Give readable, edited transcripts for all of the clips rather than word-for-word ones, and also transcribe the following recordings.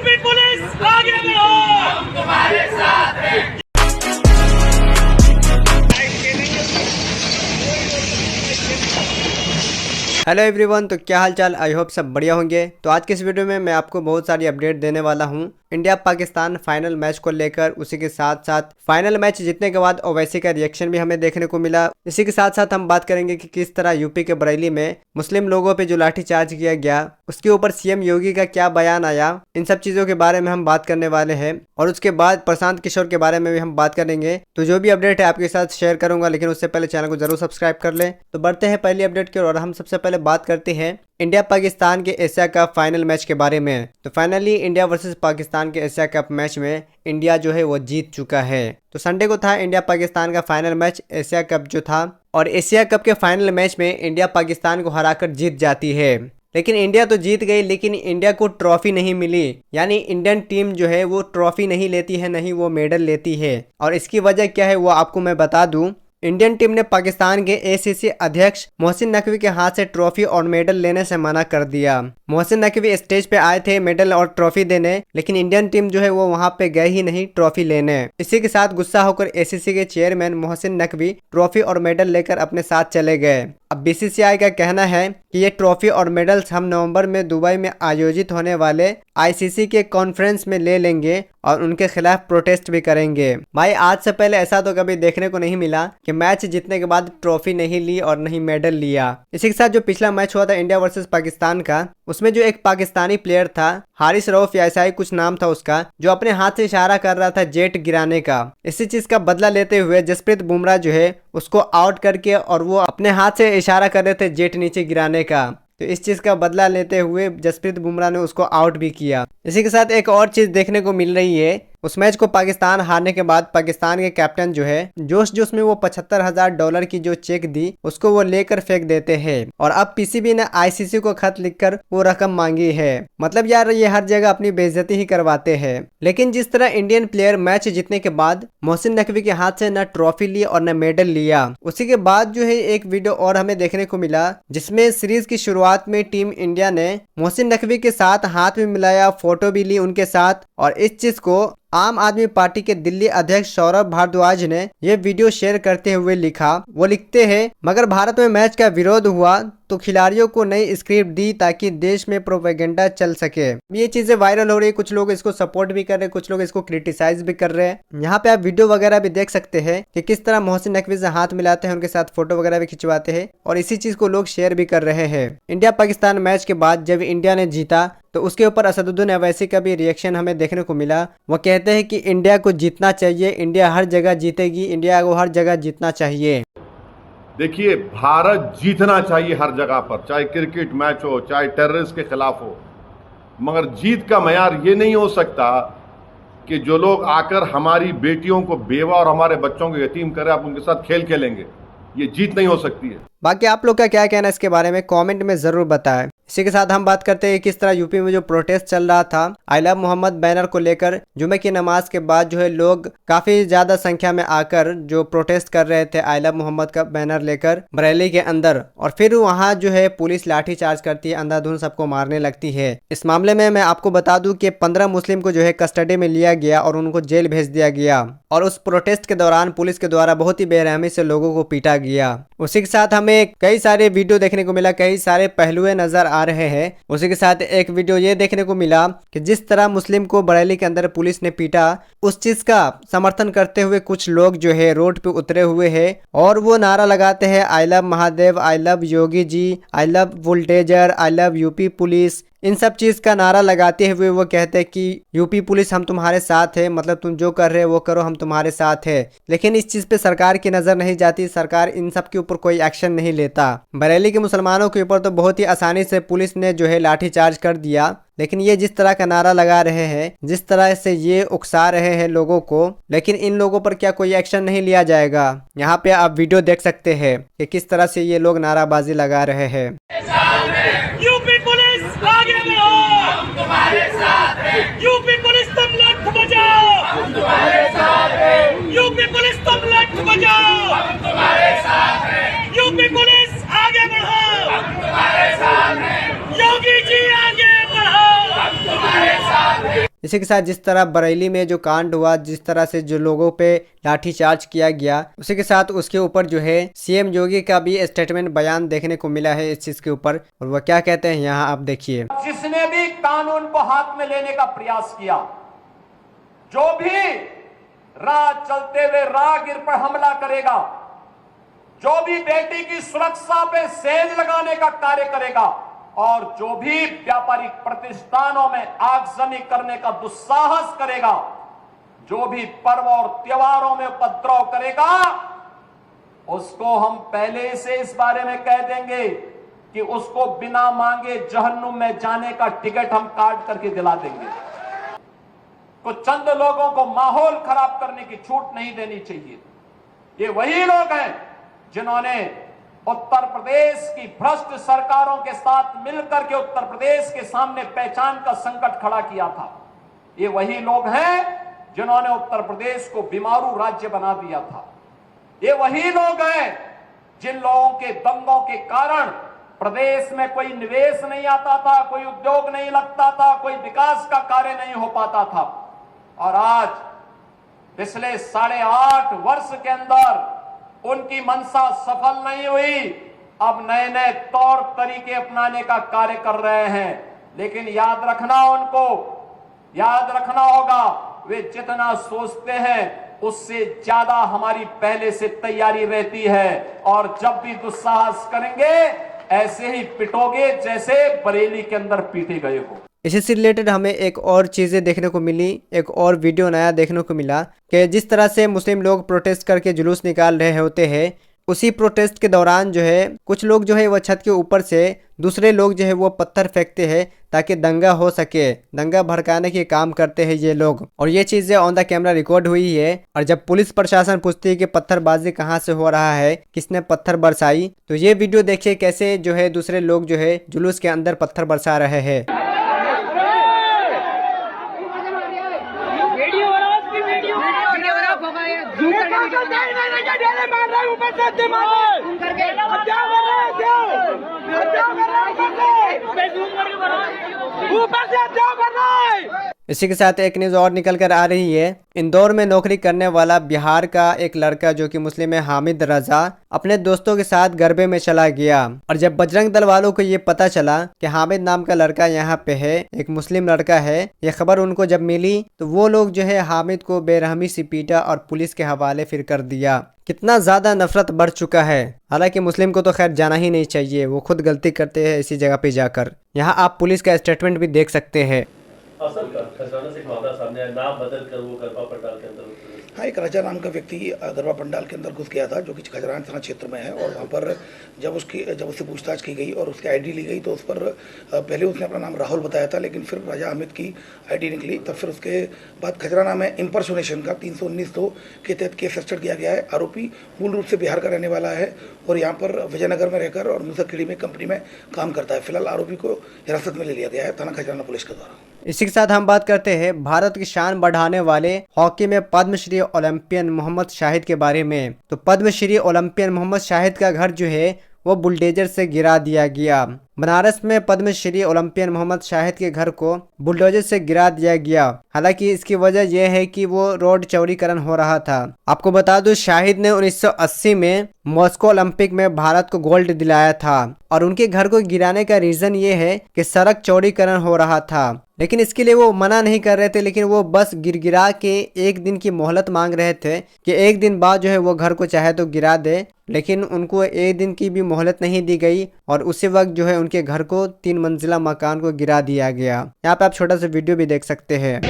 UP police आगे बढ़ो, हम तुम्हारे साथ हैं। हेलो एवरीवन, तो क्या हाल चाल। आई होप सब बढ़िया होंगे। तो आज के इस वीडियो में मैं आपको बहुत सारी अपडेट देने वाला हूं इंडिया पाकिस्तान फाइनल मैच को लेकर। उसी के साथ साथ फाइनल मैच जीतने के बाद ओवैसी का रिएक्शन भी हमें देखने को मिला। इसी के साथ साथ हम बात करेंगे कि किस तरह यूपी के बरेली में मुस्लिम लोगों पे जो लाठीचार्ज किया गया उसके ऊपर सीएम योगी का क्या बयान आया, इन सब चीजों के बारे में हम बात करने वाले हैं। और उसके बाद प्रशांत किशोर के बारे में भी हम बात करेंगे। तो जो भी अपडेट है आपके साथ शेयर करूंगा, लेकिन उससे पहले चैनल को जरूर सब्सक्राइब कर ले। तो बढ़ते हैं पहली अपडेट की ओर और हम सबसे पहले बात करते हैं इंडिया पाकिस्तान के एशिया कप फाइनल मैच के बारे में। तो फाइनली इंडिया वर्सेस पाकिस्तान के एशिया कप मैच में इंडिया जो है वो जीत चुका है। तो संडे को था इंडिया पाकिस्तान का फाइनल मैच एशिया कप जो था, और एशिया कप के फाइनल मैच में इंडिया पाकिस्तान को हराकर जीत जाती है। लेकिन इंडिया तो जीत गई, लेकिन इंडिया को ट्रॉफी नहीं मिली। यानी इंडियन टीम जो है वो ट्रॉफी नहीं लेती है, नहीं वो मेडल लेती है। और इसकी वजह क्या है वो आपको मैं बता दूं। इंडियन टीम ने पाकिस्तान के एसीसी अध्यक्ष मोहसिन नकवी के हाथ से ट्रॉफी और मेडल लेने से मना कर दिया। मोहसिन नकवी स्टेज पे आए थे मेडल और ट्रॉफी देने, लेकिन इंडियन टीम जो है वो वहां पे गए ही नहीं ट्रॉफी लेने। इसी के साथ गुस्सा होकर एसीसी के चेयरमैन मोहसिन नकवी ट्रॉफी और मेडल लेकर अपने साथ चले गए। अब बीसीसीआई का कहना है कि ये ट्रॉफी और मेडल्स हम नवंबर में दुबई में आयोजित होने वाले आईसीसी के कॉन्फ्रेंस में ले लेंगे और उनके खिलाफ प्रोटेस्ट भी करेंगे। भाई आज से पहले ऐसा तो कभी देखने को नहीं मिला कि मैच जीतने के बाद ट्रॉफी नहीं ली और नहीं मेडल लिया। इसी के साथ जो पिछला मैच हुआ था इंडिया वर्सेस पाकिस्तान का, उसमें जो एक पाकिस्तानी प्लेयर था हारिस रऊफ या ऐसा ही कुछ नाम था उसका, जो अपने हाथ से इशारा कर रहा था जेट गिराने का। इसी चीज का बदला लेते हुए जसप्रीत बुमराह जो है उसको आउट करके और वो अपने हाथ से इशारा कर रहे थे जेट नीचे गिराने का। तो इस चीज का बदला लेते हुए जसप्रीत बुमराह ने उसको आउट भी किया। इसी के साथ एक और चीज देखने को मिल रही है, उस मैच को पाकिस्तान हारने के बाद पाकिस्तान के कैप्टन जो है जोश जोश में वो $75,000 की जो चेक दी उसको वो लेकर फेंक देते हैं। और अब पीसीबी ने आईसीसी को खत लिखकर वो रकम मांगी है। मतलब यार ये हर जगह अपनी बेइज्जती ही करवाते हैं। लेकिन जिस तरह इंडियन प्लेयर मैच जीतने के बाद मोहसिन नकवी के हाथ से न ट्रॉफी ली और न मेडल लिया, उसी के बाद जो है एक वीडियो और हमें देखने को मिला जिसमें सीरीज की शुरुआत में टीम इंडिया ने मोहसिन नकवी के साथ हाथ में मिलाया, फोटो भी ली उनके साथ। और इस चीज को आम आदमी पार्टी के दिल्ली अध्यक्ष सौरभ भारद्वाज ने यह वीडियो शेयर करते हुए लिखा। वो लिखते हैं, मगर भारत में मैच का विरोध हुआ तो खिलाड़ियों को नई स्क्रिप्ट दी ताकि देश में प्रोपेगेंडा चल सके। ये चीजें वायरल हो रही है, कुछ लोग इसको सपोर्ट भी कर रहे हैं, कुछ लोग इसको क्रिटिसाइज भी कर रहे हैं। यहाँ पे आप वीडियो वगैरह भी देख सकते हैं कि किस तरह मोहसिन नकवी से हाथ मिलाते हैं, उनके साथ फोटो वगैरह भी खिंचवाते हैं और इसी चीज को लोग शेयर भी कर रहे हैं। इंडिया पाकिस्तान मैच के बाद जब इंडिया ने जीता तो उसके ऊपर असदुद्दीन अवैसी का भी रिएक्शन हमें देखने को मिला। वो कहते हैं कि इंडिया को जीतना चाहिए, इंडिया हर जगह जीतेगी, इंडिया को हर जगह जीतना चाहिए। देखिए, भारत जीतना चाहिए हर जगह पर, चाहे क्रिकेट मैच हो, चाहे टेररिस्ट के खिलाफ हो। मगर जीत का मयार ये नहीं हो सकता कि जो लोग आकर हमारी बेटियों को बेवा और हमारे बच्चों को यतीम करें, आप उनके साथ खेल खेलेंगे। ये जीत नहीं हो सकती है। बाकी आप लोग का क्या कहना है इसके बारे में कमेंट में जरूर बताएं। इसी के साथ हम बात करते हैं किस तरह यूपी में जो प्रोटेस्ट चल रहा था आई लव मोहम्मद बैनर को लेकर। जुमे की नमाज के बाद जो है लोग काफी ज्यादा संख्या में आकर जो प्रोटेस्ट कर रहे थे आई लव मोहम्मद का बैनर लेकर बरेली के अंदर, और फिर वहां जो है पुलिस लाठी चार्ज करती है, अंधाधुंध सबको मारने लगती है। इस मामले में मैं आपको बता दूं कि 15 मुस्लिम को जो है कस्टडी में लिया गया और उनको जेल भेज दिया गया। और उस प्रोटेस्ट के दौरान पुलिस के द्वारा बहुत ही बेरहमी से लोगों को पीटा गया। उसी के साथ हमें कई सारे वीडियो देखने को मिला, कई सारे पहलुए नजर आ रहे हैं। उसी के साथ एक वीडियो ये देखने को मिला कि जिस तरह मुस्लिम को बरेली के अंदर पुलिस ने पीटा, उस चीज का समर्थन करते हुए कुछ लोग जो है रोड पे उतरे हुए हैं और वो नारा लगाते हैं I love Mahadev, I love Yogi ji, I love वोल्टेजर, आई लव यूपी पुलिस। इन सब चीज का नारा लगाते हुए वो कहते हैं कि यूपी पुलिस हम तुम्हारे साथ है, मतलब तुम जो कर रहे हो वो करो, हम तुम्हारे साथ है। लेकिन इस चीज पे सरकार की नजर नहीं जाती, सरकार इन सब के ऊपर कोई एक्शन नहीं लेता। बरेली के मुसलमानों के ऊपर तो बहुत ही आसानी से पुलिस ने जो है लाठीचार्ज कर दिया। लेकिन ये जिस तरह का नारा लगा रहे हैं, जिस तरह से ये उकसा रहे हैं लोगों को, लेकिन इन लोगों पर क्या कोई एक्शन नहीं लिया जाएगा। यहाँ पे आप वीडियो देख सकते हैं कि किस तरह से ये लोग नाराबाजी लगा रहे हैं। यूपी पुलिस आगे बढ़ो, हम तुम्हारे साथ हैं। यूपी पुलिस तुम लठ बजाओ, हम तुम्हारे साथ हैं। यूपी पुलिस तुम लठ बजाओ, हम तुम्हारे साथ हैं। यूपी पुलिस आगे बढ़ो, हम तुम्हारे साथ हैं। योगी जी आगे बढ़ो, हम तुम्हारे साथ हैं। इसी के साथ जिस तरह बरेली में जो कांड हुआ, जिस तरह से जो लोगों पे लाठीचार्ज किया गया, उसी के साथ उसके ऊपर जो है सीएम योगी का भी स्टेटमेंट बयान देखने को मिला है इस चीज के ऊपर। और वह क्या कहते हैं यहाँ आप देखिए। जिसने भी कानून को हाथ में लेने का प्रयास किया, जो भी राह चलते हुए राहगीर पर हमला करेगा, जो भी बेटी की सुरक्षा पे सेंध लगाने का कार्य करेगा और जो भी व्यापारिक प्रतिष्ठानों में आगजनी करने का दुस्साहस करेगा, जो भी पर्व और त्योहारों में उपद्रव करेगा, उसको हम पहले से इस बारे में कह देंगे कि उसको बिना मांगे जहन्नुम में जाने का टिकट हम काट करके दिला देंगे। तो चंद लोगों को माहौल खराब करने की छूट नहीं देनी चाहिए। ये वही लोग हैं जिन्होंने उत्तर प्रदेश की भ्रष्ट सरकारों के साथ मिलकर के उत्तर प्रदेश के सामने पहचान का संकट खड़ा किया था। ये वही लोग हैं जिन्होंने उत्तर प्रदेश को बीमारू राज्य बना दिया था। ये वही लोग हैं जिन लोगों के दंगों के कारण प्रदेश में कोई निवेश नहीं आता था, कोई उद्योग नहीं लगता था, कोई विकास का कार्य नहीं हो पाता था। और आज पिछले 8.5 वर्ष के अंदर उनकी मंशा सफल नहीं हुई। अब नए नए तौर तरीके अपनाने का कार्य कर रहे हैं, लेकिन याद रखना होगा, वे जितना सोचते हैं उससे ज्यादा हमारी पहले से तैयारी रहती है। और जब भी दुस्साहस करेंगे ऐसे ही पिटोगे जैसे बरेली के अंदर पीटे गए हो। इसी से रिलेटेड हमें एक और चीज़ें देखने को मिली, एक और वीडियो नया देखने को मिला कि जिस तरह से मुस्लिम लोग प्रोटेस्ट करके जुलूस निकाल रहे होते हैं, उसी प्रोटेस्ट के दौरान जो है कुछ लोग जो है वो छत के ऊपर से दूसरे लोग जो है वो पत्थर फेंकते हैं ताकि दंगा हो सके। दंगा भड़काने के काम करते हैं ये लोग, और ये चीज़ें ऑन द कैमरा रिकॉर्ड हुई है। और जब पुलिस प्रशासन पूछती है कि पत्थरबाजी कहाँ से हो रहा है, किसने पत्थर बरसाई, तो ये वीडियो देखिए कैसे जो है दूसरे लोग जो है जुलूस के अंदर पत्थर बरसा रहे हैं। इसी के साथ एक न्यूज़ और निकल कर आ रही है। इंदौर में नौकरी करने वाला बिहार का एक लड़का जो कि मुस्लिम है, हामिद रजा, अपने दोस्तों के साथ गरबे में चला गया। और जब बजरंग दल वालों को ये पता चला कि हामिद नाम का लड़का यहाँ पे है, एक मुस्लिम लड़का है, ये खबर उनको जब मिली तो वो लोग जो है हामिद को बेरहमी से पीटा और पुलिस के हवाले फिर कर दिया। कितना ज्यादा नफरत बढ़ चुका है। हालांकि मुस्लिम को तो खैर जाना ही नहीं चाहिए, वो खुद गलती करते हैं इसी जगह पे जाकर। यहाँ आप पुलिस का स्टेटमेंट भी देख सकते हैं। असल का खजाना से एक मामला सामने आया, नाम बदल कर वो गरबा पंडाल के अंदर। हाँ, एक राजा नाम का व्यक्ति गरबा पंडाल के अंदर घुस गया था, जो कि खजरान थाना क्षेत्र में है। और वहाँ पर जब उससे पूछताछ की गई और उसकी आईडी ली गई तो उस पर पहले उसने अपना नाम राहुल बताया था, लेकिन फिर राजा हामिद की आईडी निकली। तब फिर उसके बाद खजराना में इम्पर्सोनेशन का 319(2) के तहत केस रजिस्टर किया गया है। आरोपी मूल रूप से बिहार का रहने वाला है और यहाँ पर विजयनगर में रहकर और मूसाखेड़ी में कंपनी में काम करता है। फिलहाल आरोपी को हिरासत में ले लिया गया है थाना खजराना पुलिस के द्वारा। इसी के साथ हम बात करते हैं भारत की शान बढ़ाने वाले हॉकी में पद्मश्री ओलंपियन मोहम्मद शाहिद के बारे में। तो पद्मश्री ओलंपियन मोहम्मद शाहिद का घर जो है वो बुलडोजर से गिरा दिया गया। बनारस में पद्मश्री ओलंपियन मोहम्मद शाहिद के घर को बुलडोजर से गिरा दिया गया। हालांकि इसकी वजह यह है कि वो रोड चौड़ीकरण हो रहा था। आपको बता दूं, शाहिद ने 1980 में मॉस्को ओलंपिक में भारत को गोल्ड दिलाया था और उनके घर को गिराने का रीजन ये है कि सड़क चौड़ीकरण हो रहा था, लेकिन इसके लिए वो मना नहीं कर रहे थे, लेकिन वो बस गिरा के एक दिन की मोहलत मांग रहे थे कि एक दिन बाद जो है वो घर को चाहे तो गिरा दे। लेकिन उनको एक दिन की भी मोहलत नहीं दी गई और उसी वक्त जो है उनके घर को 3 मंजिला मकान को गिरा दिया गया। यहाँ पे आप छोटा सा वीडियो भी देख सकते हैं।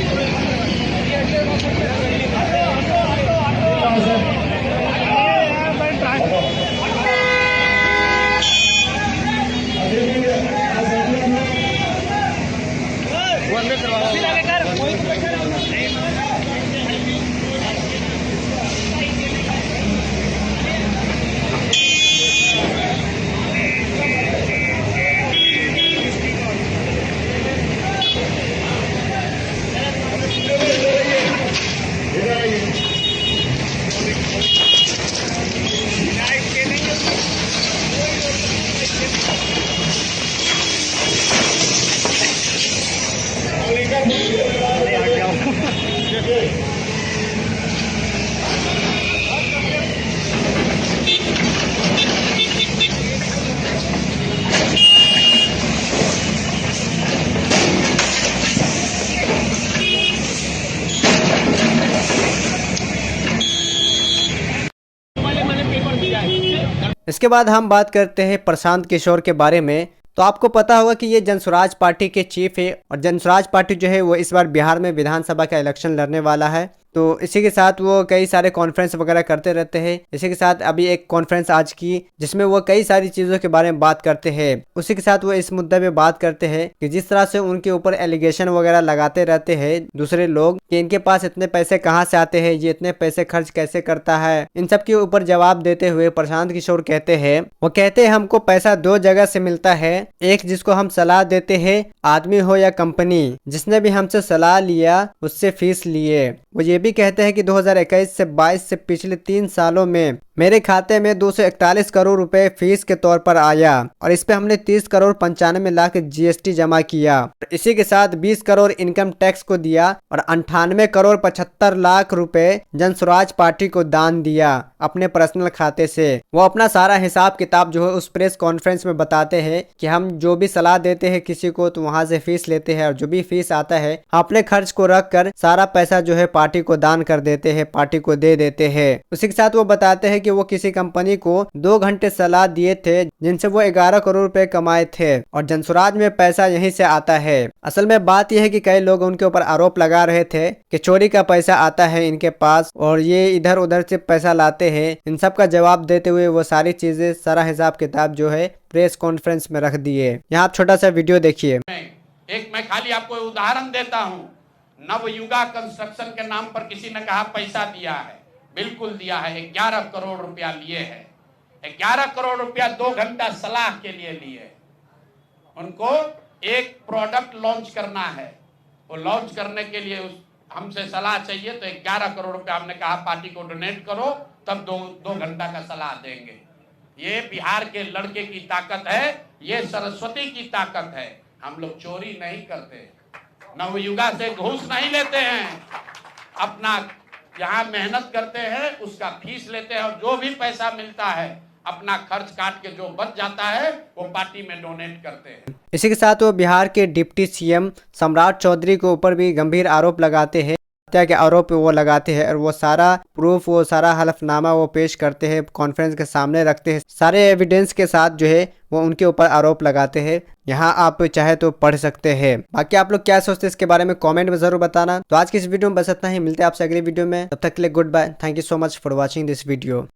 इसके बाद हम बात करते हैं प्रशांत किशोर के बारे में। तो आपको पता होगा कि ये जनसुराज पार्टी के चीफ है और जनसुराज पार्टी जो है वो इस बार बिहार में विधानसभा का इलेक्शन लड़ने वाला है। तो इसी के साथ वो कई सारे कॉन्फ्रेंस वगैरह करते रहते हैं। इसी के साथ अभी एक कॉन्फ्रेंस आज की जिसमें वो कई सारी चीज़ों के बारे में बात करते हैं। उसी के साथ वो इस मुद्दे पे बात करते हैं कि जिस तरह से उनके ऊपर एलिगेशन वगैरह लगाते रहते हैं दूसरे लोग कि इनके पास इतने पैसे कहाँ से आते हैं, ये इतने पैसे खर्च कैसे करता है, इन सब के ऊपर जवाब देते हुए प्रशांत किशोर कहते हैं, वो कहते हैं हमको पैसा दो जगह से मिलता है। एक जिसको हम सलाह देते हैं, आदमी हो या कंपनी, जिसने भी हमसे सलाह लिया उससे फीस लिए। वो ये भी कहते हैं कि 2021 से 22 से पिछले 3 सालों में मेरे खाते में 241 करोड़ रुपए फीस के तौर पर आया और इस पे हमने 30 करोड़ 95 लाख जीएसटी जमा किया। इसी के साथ 20 करोड़ इनकम टैक्स को दिया और 98 करोड़ 75 लाख रुपए जनसुराज पार्टी को दान दिया अपने पर्सनल खाते से। वो अपना सारा हिसाब किताब जो है उस प्रेस कॉन्फ्रेंस में बताते हैं कि हम जो भी सलाह देते हैं किसी को तो वहां से फीस लेते हैं और जो भी फीस आता है अपने खर्च को रख कर सारा पैसा जो है पार्टी को दान कर देते हैं, पार्टी को दे देते हैं। उसी के साथ वो बताते हैं कि वो किसी कंपनी को 2 घंटे सलाह दिए थे जिनसे वो 11 करोड़ रुपए कमाए थे और जनसुराज में पैसा यहीं से आता है। असल में बात यह है कि कई लोग उनके ऊपर आरोप लगा रहे थे कि चोरी का पैसा आता है इनके पास और ये इधर उधर से पैसा लाते हैं। इन सब का जवाब देते हुए वो सारी चीजें, सारा हिसाब किताब जो है प्रेस कॉन्फ्रेंस में रख दिए। यहाँ आप छोटा सा वीडियो देखिए। मैं खाली आपको उदाहरण देता हूँ। नवयुगा कंस्ट्रक्शन के नाम पर किसी ने कहा पैसा दिया है, बिल्कुल दिया है। 11 करोड़ रुपया लिए है। 11 करोड़ रुपया 2 घंटा सलाह के लिए लिए। उनको एक प्रोडक्ट लॉन्च करना है, वो लॉन्च करने के लिए हमसे सलाह चाहिए तो 11 करोड़ रुपया हमने कहा पार्टी को डोनेट करो, तब 2 घंटा का सलाह देंगे। ये बिहार के लड़के की ताकत है, ये सरस्वती की ताकत है। हम लोग चोरी नहीं करते, नवयुगा से घूस नहीं लेते हैं, अपना यहाँ मेहनत करते हैं उसका फीस लेते हैं और जो भी पैसा मिलता है अपना खर्च काट के जो बच जाता है वो पार्टी में डोनेट करते हैं। इसी के साथ वो बिहार के डिप्टी सीएम सम्राट चौधरी के ऊपर भी गंभीर आरोप लगाते हैं, हत्या के आरोप वो लगाते हैं और वो सारा प्रूफ, वो सारा हलफनामा वो पेश करते हैं, कॉन्फ्रेंस के सामने रखते हैं, सारे एविडेंस के साथ जो है वो उनके ऊपर आरोप लगाते हैं। यहाँ आप चाहे तो पढ़ सकते हैं। बाकी आप लोग क्या सोचते हैं इसके बारे में कमेंट में जरूर बताना। तो आज की इस वीडियो में बस इतना ही, मिलते हैं आपसे अगली वीडियो में, तब तक के लिए good bye. Thank you so much for watching this video.